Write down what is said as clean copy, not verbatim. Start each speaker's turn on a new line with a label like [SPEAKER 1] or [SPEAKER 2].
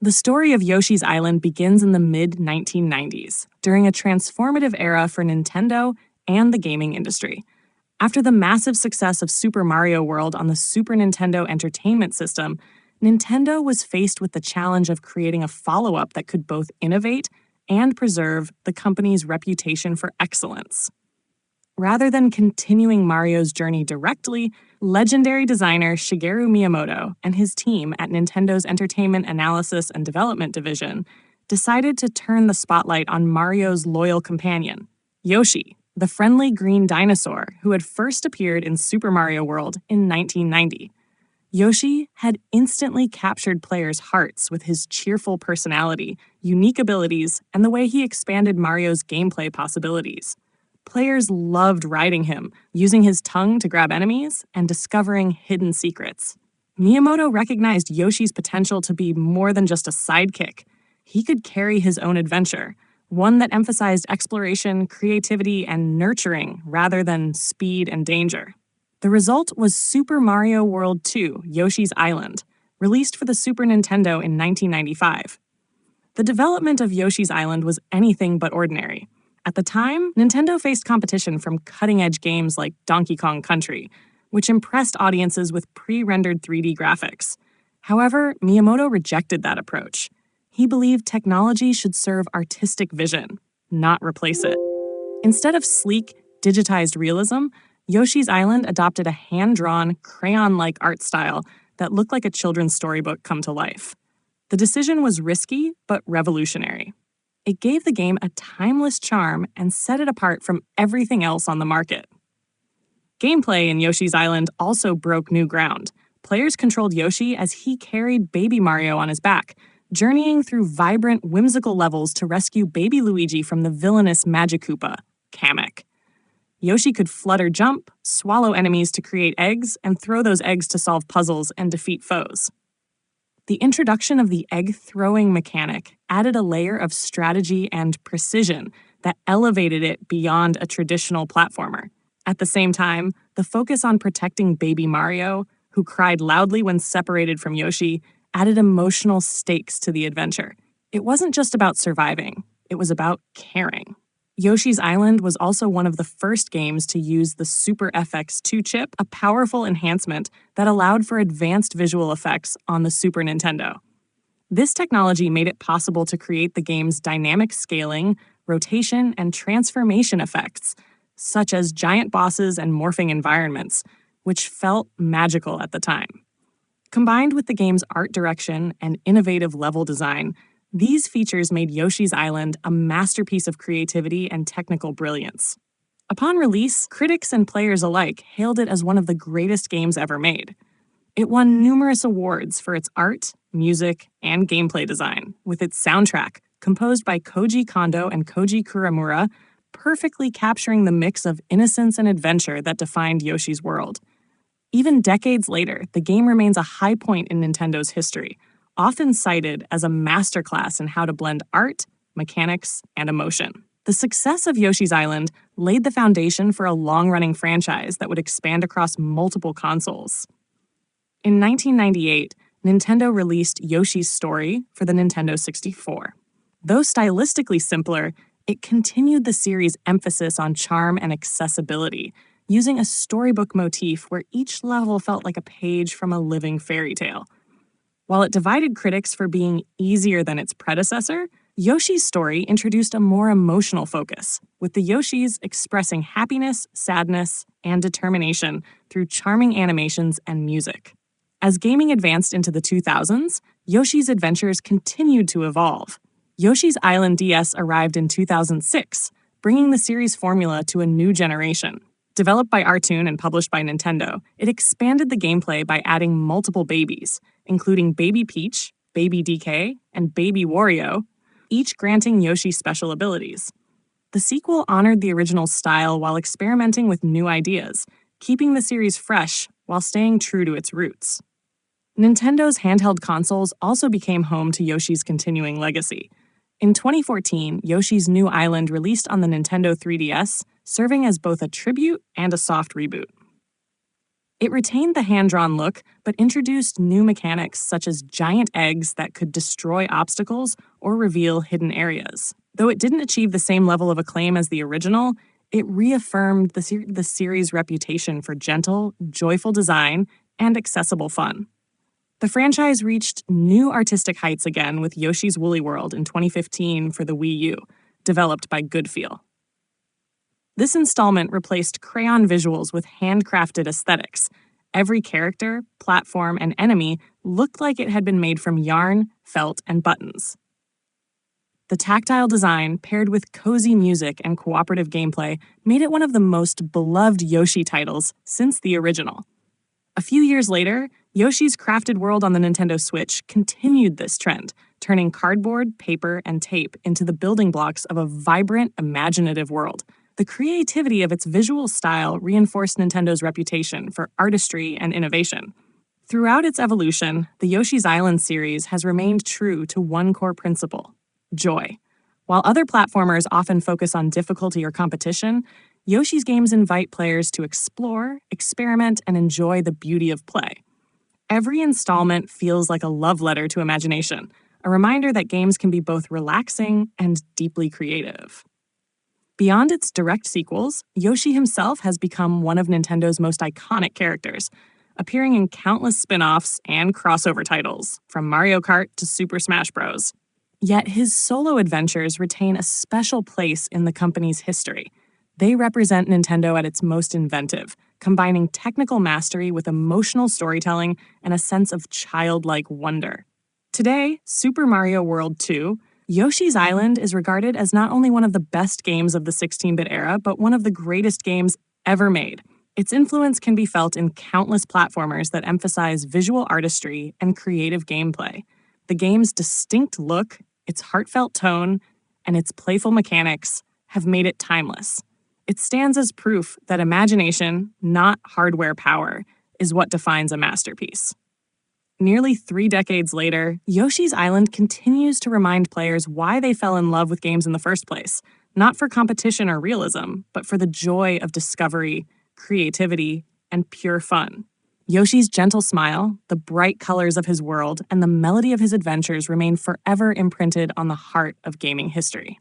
[SPEAKER 1] The story of Yoshi's Island begins in the mid-1990s, during a transformative era for Nintendo and the gaming industry. After the massive success of Super Mario World on the Super Nintendo Entertainment System, Nintendo was faced with the challenge of creating a follow-up that could both innovate and preserve the company's reputation for excellence. Rather than continuing Mario's journey directly, legendary designer Shigeru Miyamoto and his team at Nintendo's Entertainment Analysis and Development Division decided to turn the spotlight on Mario's loyal companion, Yoshi, the friendly green dinosaur who had first appeared in Super Mario World in 1990. Yoshi had instantly captured players' hearts with his cheerful personality, unique abilities, and the way he expanded Mario's gameplay possibilities. Players loved riding him, using his tongue to grab enemies, and discovering hidden secrets. Miyamoto recognized Yoshi's potential to be more than just a sidekick. He could carry his own adventure, one that emphasized exploration, creativity, and nurturing rather than speed and danger. The result was Super Mario World 2: Yoshi's Island, released for the Super Nintendo in 1995. The development of Yoshi's Island was anything but ordinary. At the time, Nintendo faced competition from cutting-edge games like Donkey Kong Country, which impressed audiences with pre-rendered 3D graphics. However, Miyamoto rejected that approach. He believed technology should serve artistic vision, not replace it. Instead of sleek, digitized realism, Yoshi's Island adopted a hand-drawn, crayon-like art style that looked like a children's storybook come to life. The decision was risky, but revolutionary. It gave the game a timeless charm and set it apart from everything else on the market. Gameplay in Yoshi's Island also broke new ground. Players controlled Yoshi as he carried Baby Mario on his back, journeying through vibrant, whimsical levels to rescue Baby Luigi from the villainous Magikoopa, Kamek. Yoshi could flutter jump, swallow enemies to create eggs, and throw those eggs to solve puzzles and defeat foes. The introduction of the egg-throwing mechanic added a layer of strategy and precision that elevated it beyond a traditional platformer. At the same time, the focus on protecting Baby Mario, who cried loudly when separated from Yoshi, added emotional stakes to the adventure. It wasn't just about surviving, it was about caring. Yoshi's Island was also one of the first games to use the Super FX2 chip, a powerful enhancement that allowed for advanced visual effects on the Super Nintendo. This technology made it possible to create the game's dynamic scaling, rotation, and transformation effects, such as giant bosses and morphing environments, which felt magical at the time. Combined with the game's art direction and innovative level design, these features made Yoshi's Island a masterpiece of creativity and technical brilliance. Upon release, critics and players alike hailed it as one of the greatest games ever made. It won numerous awards for its art, music, and gameplay design, with its soundtrack, composed by Koji Kondo and Koji Kuramura, perfectly capturing the mix of innocence and adventure that defined Yoshi's world. Even decades later, the game remains a high point in Nintendo's history, often cited as a masterclass in how to blend art, mechanics, and emotion. The success of Yoshi's Island laid the foundation for a long-running franchise that would expand across multiple consoles. In 1998, Nintendo released Yoshi's Story for the Nintendo 64. Though stylistically simpler, it continued the series' emphasis on charm and accessibility, using a storybook motif where each level felt like a page from a living fairy tale. While it divided critics for being easier than its predecessor, Yoshi's Story introduced a more emotional focus, with the Yoshis expressing happiness, sadness, and determination through charming animations and music. As gaming advanced into the 2000s, Yoshi's adventures continued to evolve. Yoshi's Island DS arrived in 2006, bringing the series' formula to a new generation. Developed by Artoon and published by Nintendo, it expanded the gameplay by adding multiple babies, including Baby Peach, Baby DK, and Baby Wario, each granting Yoshi special abilities. The sequel honored the original style while experimenting with new ideas, keeping the series fresh while staying true to its roots. Nintendo's handheld consoles also became home to Yoshi's continuing legacy. In 2014, Yoshi's New Island released on the Nintendo 3DS, serving as both a tribute and a soft reboot. It retained the hand-drawn look, but introduced new mechanics such as giant eggs that could destroy obstacles or reveal hidden areas. Though it didn't achieve the same level of acclaim as the original, it reaffirmed the series' reputation for gentle, joyful design and accessible fun. The franchise reached new artistic heights again with Yoshi's Woolly World in 2015 for the Wii U, developed by Goodfeel. This installment replaced crayon visuals with handcrafted aesthetics. Every character, platform, and enemy looked like it had been made from yarn, felt, and buttons. The tactile design, paired with cozy music and cooperative gameplay, made it one of the most beloved Yoshi titles since the original. A few years later, Yoshi's Crafted World on the Nintendo Switch continued this trend, turning cardboard, paper, and tape into the building blocks of a vibrant, imaginative world. The creativity of its visual style reinforced Nintendo's reputation for artistry and innovation. Throughout its evolution, the Yoshi's Island series has remained true to one core principle: joy. While other platformers often focus on difficulty or competition, Yoshi's games invite players to explore, experiment, and enjoy the beauty of play. Every installment feels like a love letter to imagination, a reminder that games can be both relaxing and deeply creative. Beyond its direct sequels, Yoshi himself has become one of Nintendo's most iconic characters, appearing in countless spin-offs and crossover titles, from Mario Kart to Super Smash Bros. Yet his solo adventures retain a special place in the company's history. They represent Nintendo at its most inventive, combining technical mastery with emotional storytelling and a sense of childlike wonder. Today, Super Mario World 2, Yoshi's Island is regarded as not only one of the best games of the 16-bit era, but one of the greatest games ever made. Its influence can be felt in countless platformers that emphasize visual artistry and creative gameplay. The game's distinct look, its heartfelt tone, and its playful mechanics have made it timeless. It stands as proof that imagination, not hardware power, is what defines a masterpiece. Nearly 3 decades later, Yoshi's Island continues to remind players why they fell in love with games in the first place, not for competition or realism, but for the joy of discovery, creativity, and pure fun. Yoshi's gentle smile, the bright colors of his world, and the melody of his adventures remain forever imprinted on the heart of gaming history.